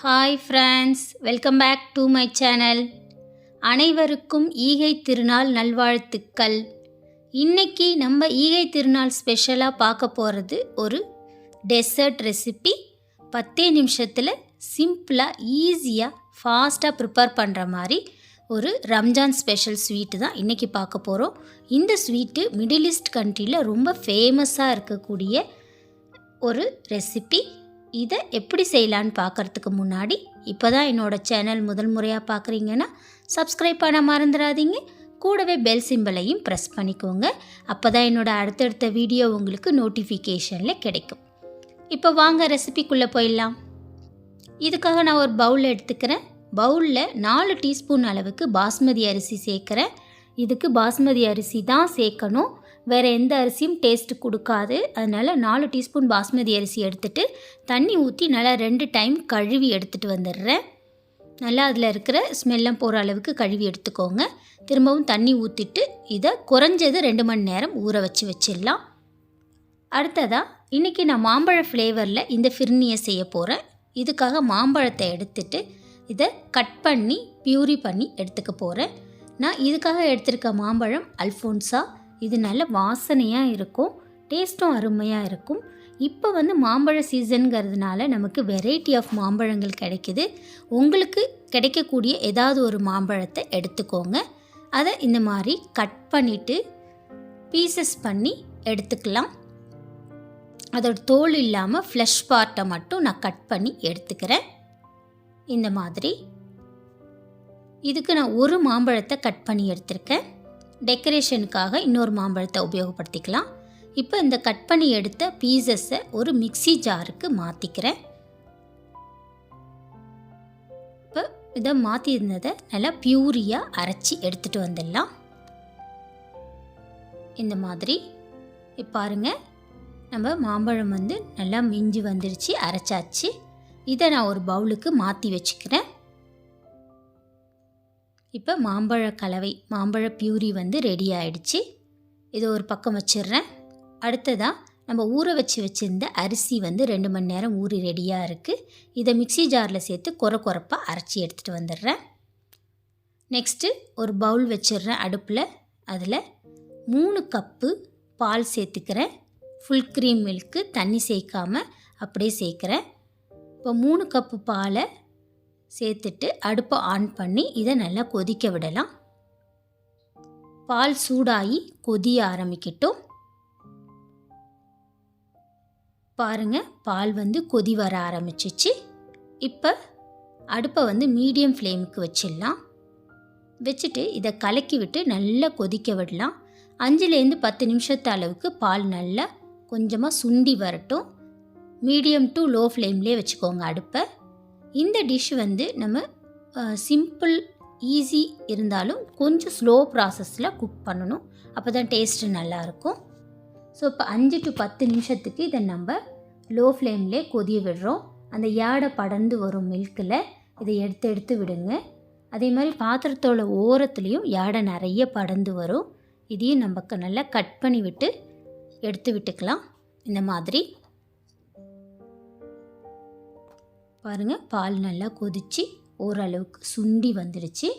Hi friends, welcome back to my channel. அனைவருக்கும் ஈகை திருநாள் நல்வாழ்த்துக்கள். இன்றைக்கி நம்ம ஈகை திருநாள் ஸ்பெஷலாக பார்க்க போகிறது ஒரு டெசர்ட் ரெசிபி. 10 நிமிஷத்தில் சிம்பிளாக ஈஸியாக ஃபாஸ்ட்டாக ப்ரிப்பேர் பண்ணுற மாதிரி ஒரு ரம்ஜான் ஸ்பெஷல் ஸ்வீட்டு தான் இன்றைக்கி பார்க்க போகிறோம். இந்த ஸ்வீட்டு மிடில் ஈஸ்ட் கண்ட்ரியில் ரொம்ப ஃபேமஸாக இருக்கக்கூடிய ஒரு ரெசிபி. இதை எப்படி செய்யலான்னு பார்க்குறதுக்கு முன்னாடி இப்போ தான் என்னோடய சேனல் முதல் முறையாக பார்க்குறீங்கன்னா சப்ஸ்கிரைப் பண்ண மறந்துடாதீங்க. கூடவே பெல் சிம்பலையும் ப்ரெஸ் பண்ணிக்கோங்க. அப்போ தான் என்னோடய அடுத்தடுத்த வீடியோ உங்களுக்கு நோட்டிஃபிகேஷனில் கிடைக்கும். இப்போ வாங்க ரெசிபிக்குள்ளே போயிடலாம். இதுக்காக நான் ஒரு பவுல் எடுத்துக்கிறேன். பவுலில் 4 டீஸ்பூன் அளவுக்கு பாஸ்மதி அரிசி சேர்க்குறேன். இதுக்கு பாஸ்மதி அரிசி தான் சேர்க்கணும், வேறு எந்த அரிசியும் டேஸ்ட்டு கொடுக்காது. அதனால் 4 டீஸ்பூன் பாஸ்மதி அரிசி எடுத்துகிட்டு தண்ணி ஊற்றி நல்லா 2 டைம் கழுவி எடுத்துகிட்டு வந்துடுறேன். நல்லா அதில் இருக்கிற ஸ்மெல்லாம் போகிற அளவுக்கு கழுவி எடுத்துக்கோங்க. திரும்பவும் தண்ணி ஊற்றிட்டு இதை குறைஞ்சது 2 மணி நேரம் ஊற வச்சிடலாம். அடுத்ததாக இன்றைக்கி நான் மாம்பழ ஃப்ளேவரில் இந்த ஃபிர்னியை செய்ய போகிறேன். இதுக்காக மாம்பழத்தை எடுத்துட்டு இதை கட் பண்ணி பியூரி பண்ணி எடுத்துக்க போகிறேன். நான் இதுக்காக எடுத்திருக்க மாம்பழம் அல்ஃபோன்ஸா. இது நல்ல வாசனையாக இருக்கும், டேஸ்ட்டும் அருமையாக இருக்கும். இப்போ மாம்பழ சீசனுங்கிறதுனால நமக்கு வெரைட்டி ஆஃப் மாம்பழங்கள் கிடைக்கிது. உங்களுக்கு கிடைக்கக்கூடிய ஏதாவது ஒரு மாம்பழத்தை எடுத்துக்கோங்க. அதை இந்த மாதிரி கட் பண்ணிவிட்டு பீசஸ் பண்ணி எடுத்துக்கலாம். அதோட தோல் இல்லாமல் ஃப்ளஷ் பார்ட்டை மட்டும் நான் கட் பண்ணி எடுத்துக்கிறேன். இந்த மாதிரி இதுக்கு நான் ஒரு மாம்பழத்தை கட் பண்ணி எடுத்திருக்கேன். டெக்கரேஷனுக்காக இன்னொரு மாம்பழத்தை உபயோகப்படுத்திக்கலாம். இப்போ இந்த கட் பண்ணி எடுத்த பீசஸை ஒரு மிக்ஸி ஜாருக்கு மாற்றிக்கிறேன். இப்போ இதை மாற்றிருந்ததை நல்லா பியூரியாக அரைச்சி எடுத்துகிட்டு வந்துடலாம். இந்த மாதிரி பாருங்கள், நம்ம மாம்பழம் நல்லா மிஞ்சி வந்துடுச்சு, அரைச்சாச்சு. இதை நான் ஒரு பவுலுக்கு மாற்றி வச்சுக்கிறேன். இப்போ மாம்பழ கலவை, மாம்பழ பியூரி ரெடி ஆகிடுச்சு. இதை ஒரு பக்கம் வச்சிடுறேன். அடுத்ததாக நம்ம ஊற வச்சுருந்த அரிசி 2 மணி நேரம் ஊறி ரெடியாக இருக்குது. இதை மிக்ஸி ஜாரில் சேர்த்து கொரப்பாக அரைச்சி எடுத்துகிட்டு வந்துடுறேன். நெக்ஸ்ட்டு ஒரு பவுல் வச்சிடுறேன் அடுப்பில். அதில் 3 கப்பு பால் சேர்த்துக்கிறேன். ஃபுல் க்ரீம் மில்க்கு, தண்ணி சேர்க்காமல் அப்படியே சேர்க்குறேன். இப்போ 3 கப்பு பாலை சேர்த்துட்டு அடுப்பை ஆன் பண்ணி இதை நல்லா கொதிக்க விடலாம். பால் சூடாகி கொதிய ஆரம்பிக்கட்டும். பாருங்கள், பால் கொதி வர ஆரம்பிச்சிச்சு. இப்போ அடுப்பை மீடியம் ஃப்ளேமுக்கு வச்சிடலாம். வச்சுட்டு இதை கலக்கி விட்டு நல்லா கொதிக்க விடலாம். 5லேருந்து 10 நிமிஷத்து அளவுக்கு பால் நல்லா கொஞ்சமாக சுண்டி வரட்டும். மீடியம் டு லோ ஃப்ளேம்லேயே வச்சுக்கோங்க அடுப்பை. இந்த டிஷ் நம்ம சிம்பிள் ஈஸி இருந்தாலும் கொஞ்சம் ஸ்லோ ப்ராசஸில் குக் பண்ணணும். அப்போ தான் டேஸ்ட்டு நல்லாயிருக்கும். ஸோ இப்போ 5 to 10 நிமிஷத்துக்கு இதை நம்ம லோ ஃப்ளேம்லேயே கொதிய விடுறோம். அந்த யாடை படர்ந்து வரும் மில்கில் இதை எடுத்து விடுங்க. அதே மாதிரி பாத்திரத்தோட ஓரத்துலேயும் யாடை நிறைய படர்ந்து வரும். இதையும் நமக்கு நல்லா கட் பண்ணி விட்டு எடுத்து விட்டுக்கலாம். இந்த மாதிரி பாருங்கள், பால் நல்லா கொதித்து ஓரளவுக்கு சுண்டி வந்துடுச்சு.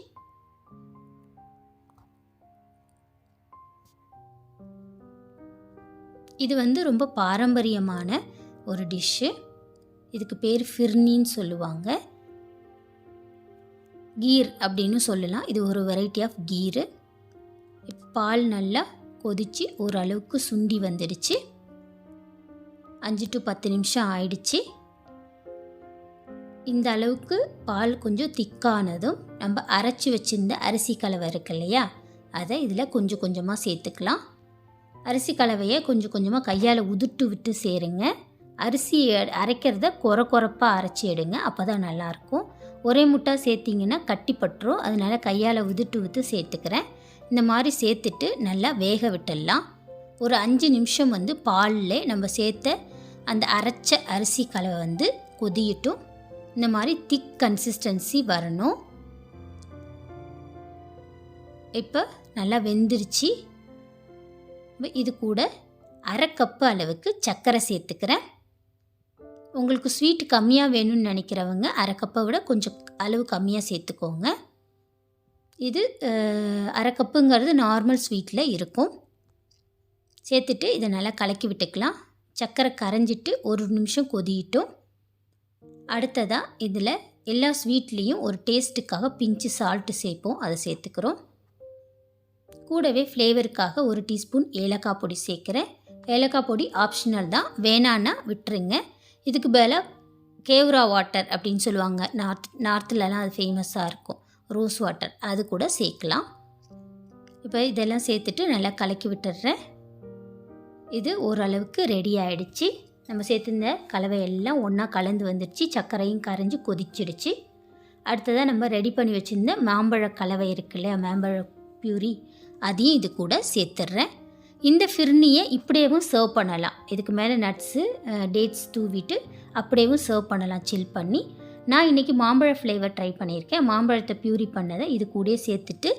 இது ரொம்ப பாரம்பரியமான ஒரு டிஷ்ஷு. இதுக்கு பேர் ஃபிர்னின்னு சொல்லுவாங்க. கீர் அப்படின்னு சொல்லலாம். இது ஒரு வெரைட்டி ஆஃப் கீரு. பால் நல்லா கொதித்து ஓரளவுக்கு சுண்டி வந்துடுச்சு. 5 to 10 நிமிஷம் ஆயிடுச்சு. இந்த அளவுக்கு பால் கொஞ்சம் திக்கானதும் நம்ம அரைச்சி வச்சிருந்த அரிசி கலவை இருக்கு இல்லையா, அதை இதில் கொஞ்சம் கொஞ்சமாக சேர்த்துக்கலாம். அரிசி கலவையை கொஞ்சம் கொஞ்சமாக கையால் உதுட்டு விட்டு சேருங்க. அரிசி அரைக்கிறத கொரப்பாக அரைச்சி எடுங்க, அப்போ தான் நல்லாயிருக்கும். ஒரே முட்டா சேர்த்திங்கன்னா கட்டிப்பட்டுரும். அதனால் கையால் உதுட்டு விட்டு சேர்த்துக்கிறேன். இந்த மாதிரி சேர்த்துட்டு நல்லா வேக விட்டுடலாம். ஒரு 5 நிமிஷம் பாலில் நம்ம சேர்த்த அந்த அரைச்ச அரிசி கலவை கொதியட்டும். இந்த மாதிரி திக் கன்சிஸ்டன்சி வரணும். இப்போ நல்லா வெந்துருச்சு. இது கூட 1/2 கப்பு அளவுக்கு சர்க்கரை சேர்த்துக்கிறேன். உங்களுக்கு ஸ்வீட் கம்மியாக வேணும்னு நினைக்கிறவங்க அரை கப்பை விட கொஞ்சம் அளவு கம்மியாக சேர்த்துக்கோங்க. இது அரை கப்புங்கிறது நார்மல் ஸ்வீட்டில் இருக்கும். சேர்த்துட்டு இதை நல்லா கலக்கி விட்டுக்கலாம். சர்க்கரை கரைஞ்சிட்டு ஒரு நிமிஷம் கொதியிட்டும். அடுத்ததாக இதில் எல்லா ஸ்வீட்லேயும் ஒரு டேஸ்ட்டுக்காக பிஞ்சு சால்ட்டு சேர்ப்போம், அதை சேர்த்துக்கிறோம். கூடவே ஃப்ளேவருக்காக 1 டீஸ்பூன் ஏலக்காய் பொடி சேர்க்குறேன். ஏலக்காய் பொடி ஆப்ஷனல் தான், வேணான்னா விட்டுருங்க. இதுக்கு பதிலாக கேவ்ரா வாட்டர் அப்படின்னு சொல்லுவாங்க, நார்த்துலலாம் அது ஃபேமஸாக இருக்கும், ரோஸ் வாட்டர், அது கூட சேர்க்கலாம். இப்போ இதெல்லாம் சேர்த்துட்டு நல்லா கலக்கி விட்டுடுறேன். இது ஓரளவுக்கு ரெடி ஆகிடுச்சு. நம்ம சேர்த்துருந்த கலவையெல்லாம் ஒன்றா கலந்து வந்துடுச்சு. சர்க்கரையும் கரைஞ்சி கொதிச்சிடுச்சு. அடுத்ததாக நம்ம ரெடி பண்ணி வச்சுருந்த மாம்பழ கலவை இருக்கு இல்லையா, மாம்பழ பியூரி, அதையும் இது கூட சேர்த்துட்றேன். இந்த ஃபிர்னியை இப்படியேவும் சர்வ் பண்ணலாம். இதுக்கு மேலே நட்ஸு டேட்ஸ் தூவிட்டு அப்படியேவும் சர்வ் பண்ணலாம் சில் பண்ணி. நான் இன்றைக்கி மாம்பழ ஃப்ளேவர் ட்ரை பண்ணியிருக்கேன். மாம்பழத்தை பியூரி பண்ணதை இது கூட சேர்த்துட்டு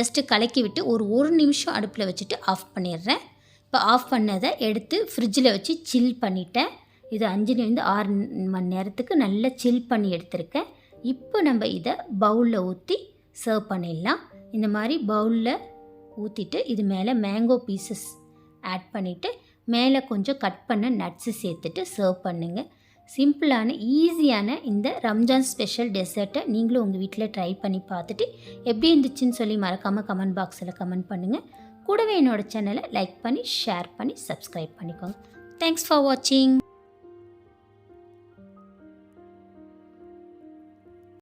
ஜஸ்ட்டு கலக்கி விட்டு ஒரு நிமிஷம் அடுப்பில் வச்சுட்டு ஆஃப் பண்ணிடுறேன். இப்போ ஆஃப் பண்ணதை எடுத்து ஃப்ரிட்ஜில் வச்சு சில் பண்ணிட்டேன். இது 5 to 6 மணி நேரத்துக்கு நல்லா சில் பண்ணி எடுத்திருக்கேன். இப்போ நம்ம இதை பவுலில் ஊற்றி சர்வ் பண்ணிடலாம். இந்த மாதிரி பவுலில் ஊற்றிட்டு இது மேலே மேங்கோ பீசஸ் ஆட் பண்ணிவிட்டு மேலே கொஞ்சம் கட் பண்ண நட்ஸு சேர்த்துட்டு சர்வ் பண்ணுங்கள். சிம்பிளான ஈஸியான இந்த ரம்ஜான் ஸ்பெஷல் டெசர்ட்டை நீங்களும் உங்கள் வீட்டில் ட்ரை பண்ணி பார்த்துட்டு எப்படி இருந்துச்சுன்னு சொல்லி மறக்காமல் கமெண்ட் பாக்ஸில் கமெண்ட் பண்ணுங்கள். கூடவே என்னோடய சேனலை லைக் பண்ணி ஷேர் பண்ணி சப்ஸ்கிரைப் பண்ணிக்கோங்க. தேங்க்ஸ் ஃபார் வாட்சிங்.